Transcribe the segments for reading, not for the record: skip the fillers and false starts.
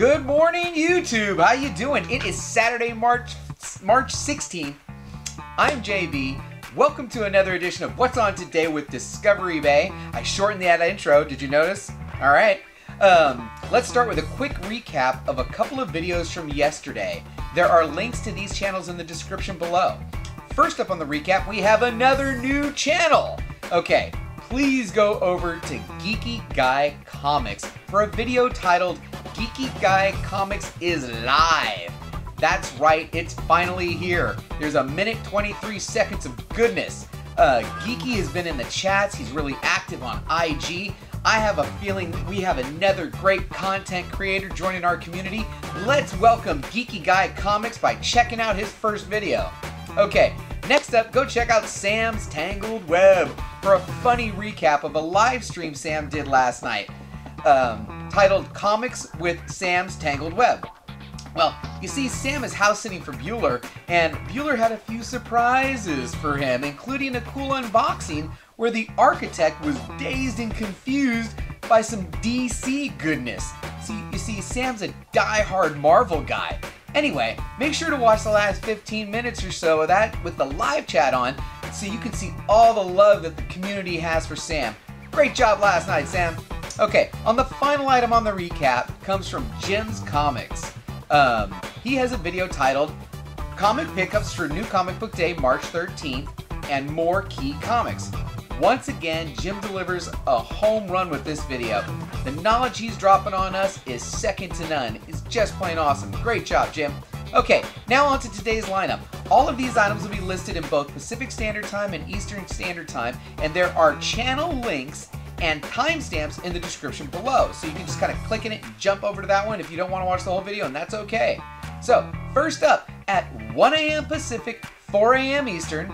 Good morning, YouTube. How you doing? It is Saturday, March 16th. I'm JB. Welcome to another edition of What's On Today with Discovery Bay. I shortened that intro. Did you notice? All right. Let's start with a quick recap of a couple of videos from yesterday. There are links to these channels in the description below. First up on the recap, we have another new channel. Okay, please go over to Geeky Guy Comics for a video titled Geeky Guy Comics is Live. That's right, it's finally here. There's a minute 23 seconds of goodness. Geeky has been in the chats. He's really active on IG. I have a feeling we have another great content creator joining our community. Let's welcome Geeky Guy Comics by checking out his first video. Okay, next up, go check out Sam's Tangled Web for a funny recap of a live stream Sam did last night, titled Comics with Sam's Tangled Web. Well, you see, Sam is house sitting for Bueller, and Bueller had a few surprises for him, including a cool unboxing where the architect was dazed and confused by some DC goodness. You see, Sam's a die-hard Marvel guy. Anyway, make sure to watch the last 15 minutes or so of that with the live chat on so you can see all the love that the community has for Sam. Great job last night, Sam. Okay, on the final item on the recap comes from Jim's Comics. He has a video titled Comic Pickups for New Comic Book Day, March 13th, and More Key Comics. Once again, Jim delivers a home run with this video. The knowledge he's dropping on us is second to none. It's just plain awesome. Great job, Jim. Okay, now on to today's lineup. All of these items will be listed in both Pacific Standard Time and Eastern Standard Time, and there are channel links and timestamps in the description below. So you can just kind of click in it and jump over to that one if you don't want to watch the whole video, and that's okay. So, first up, at 1 a.m. Pacific, 4 a.m. Eastern,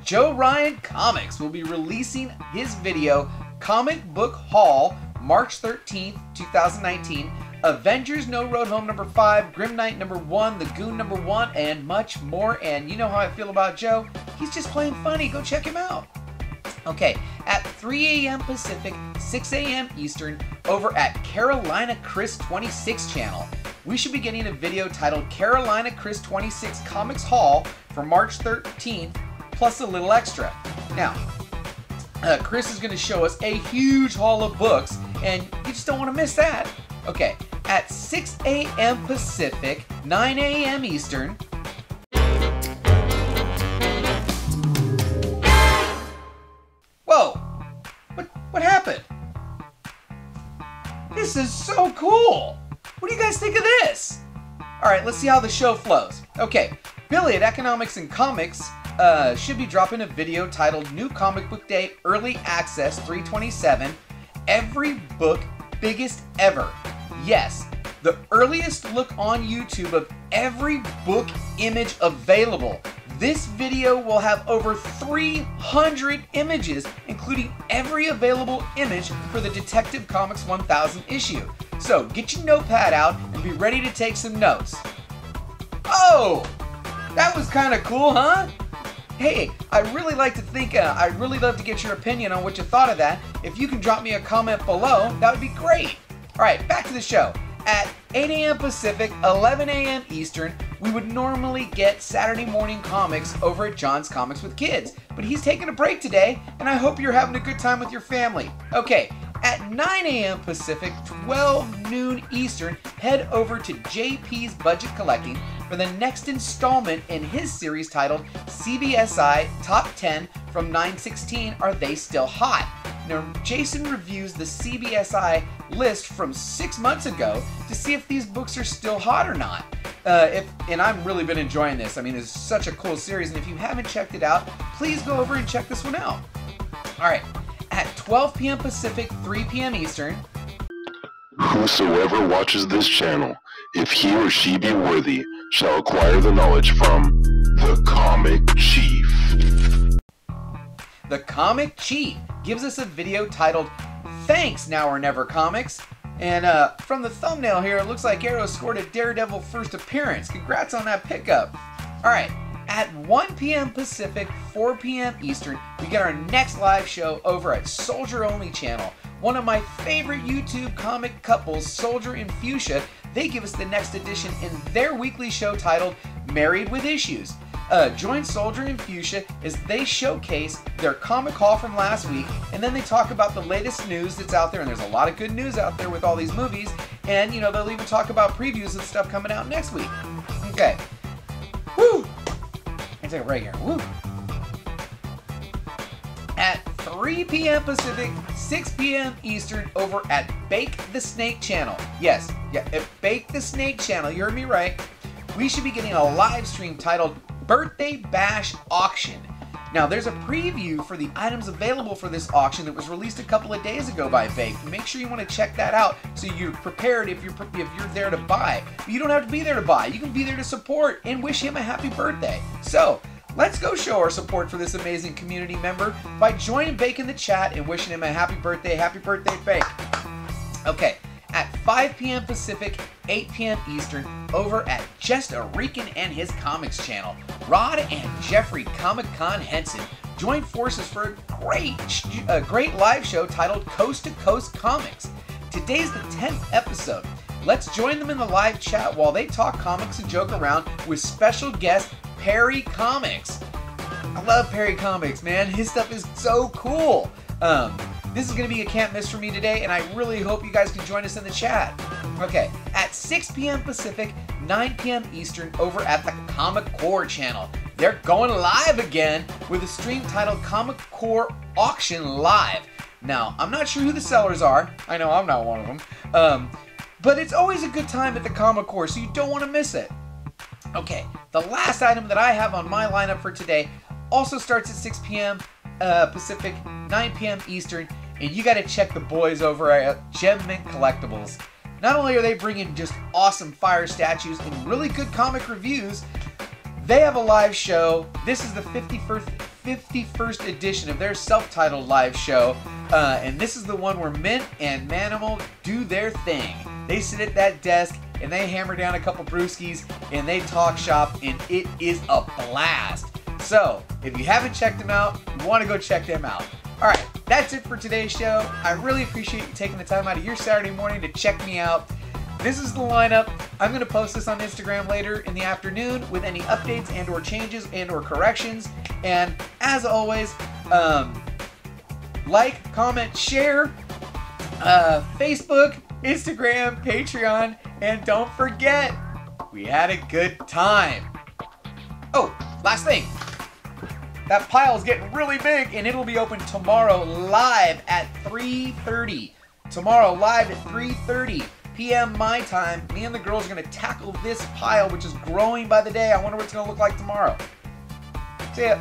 Joe Ryan Comics will be releasing his video Comic Book Haul March 13th, 2019, Avengers No Road Home number 5, Grim Knight number 1, the GOON number 1, and much more. And you know how I feel about Joe. He's just plain funny. Go check him out. Okay, at 3 a.m. Pacific, 6 a.m. Eastern, over at CarolinaChris 26 channel, we should be getting a video titled CarolinaChris 26 Comics Haul for March 13th, plus a little extra. Now, Chris is going to show us a huge haul of books, and you just don't want to miss that. Okay, at 6 a.m. Pacific, 9 a.m. Eastern, whoa, what happened? This is so cool. What do you guys think of this? All right, let's see how the show flows. Okay, Billy at Economics and Comics should be dropping a video titled New Comic Book Day Early Access 327, Every Book Biggest Ever. Yes, the earliest look on YouTube of every book image available. This video will have over 300 images, including every available image for the Detective Comics 1000 issue. So get your notepad out and be ready to take some notes. Oh, that was kind of cool, huh? Hey, I'd really love to get your opinion on what you thought of that. If you can drop me a comment below, that would be great. All right, back to the show. At 8 a.m. Pacific, 11 a.m. Eastern, we would normally get Saturday morning comics over at John's Comics with Kids, but he's taking a break today, and I hope you're having a good time with your family. Okay, at 9 a.m. Pacific, 12 noon Eastern, head over to JP's Budget Collecting for the next installment in his series titled CBSI Top 10 from 9/16 Are They Still Hot? Now, Jason reviews the CBSI list from 6 months ago to see if these books are still hot or not. And I've really been enjoying this. I mean, it's such a cool series, and if you haven't checked it out, please go over and check this one out. All right, at 12 p.m. Pacific, 3 p.m. Eastern, whosoever watches this channel, if he or she be worthy, shall acquire the knowledge from the Comic Chief. The Comic Chief gives us a video titled Thanks Now or Never Comics. And from the thumbnail here, it looks like Arrow scored a Daredevil first appearance. Congrats on that pickup. Alright, At 1 p.m. Pacific, 4 p.m. Eastern, we get our next live show over at Soldier Only channel. One of my favorite YouTube comic couples, Soldier and Fuchsia, they give us the next edition in their weekly show titled Married with Issues. Join Soldier and Fuchsia as they showcase their comic haul from last week, and then they talk about the latest news that's out there, and there's a lot of good news out there with all these movies, and you know, they'll even talk about previews and stuff coming out next week. Okay. Woo! I take a break here. Woo! At 3 p.m. Pacific, 6 p.m. Eastern over at Bake the Snake channel. Yes, at Bake the Snake channel, you heard me right. We should be getting a live stream titled Birthday Bash Auction. Now, there's a preview for the items available for this auction that was released a couple of days ago by Bake. Make sure you want to check that out so you're prepared if you're there to buy. But you don't have to be there to buy. You can be there to support and wish him a happy birthday. So, let's go show our support for this amazing community member by joining Bake in the chat and wishing him a happy birthday, Bake. Okay. At 5 p.m. Pacific, 8 p.m. Eastern, over at Just a Rican and His Comics channel, Rod and Jeffrey Comic-Con Henson join forces for a great live show titled Coast to Coast Comics. Today's the 10th episode. Let's join them in the live chat while they talk comics and joke around with special guest Perry Comics. I love Perry Comics, man. His stuff is so cool. This is going to be a can't miss for me today, and I really hope you guys can join us in the chat. Okay, at 6 p.m. Pacific, 9 p.m. Eastern, over at the Comic Core channel. They're going live again with a stream titled Comic Core Auction Live. Now, I'm not sure who the sellers are. I know I'm not one of them. But it's always a good time at the Comic Core, so you don't want to miss it. Okay, the last item that I have on my lineup for today also starts at 6 p.m. Pacific, 9 p.m. Eastern, and you got to check the boys over at Gem Mint Collectibles. Not only are they bringing just awesome fire statues and really good comic reviews, they have a live show. This is the 51st edition of their self-titled live show, and this is the one where Mint and Manimal do their thing. They sit at that desk and they hammer down a couple brewskis and they talk shop, and it is a blast. So, if you haven't checked them out, you want to go check them out. Alright, that's it for today's show. I really appreciate you taking the time out of your Saturday morning to check me out. This is the lineup. I'm going to post this on Instagram later in the afternoon with any updates and or changes and or corrections. And as always, like, comment, share, Facebook, Instagram, Patreon, and don't forget, we had a good time. Oh, last thing. That pile is getting really big, and it'll be open tomorrow live at 3:30. Tomorrow live at 3:30 p.m. my time. Me and the girls are going to tackle this pile, which is growing by the day. I wonder what it's going to look like tomorrow. See ya.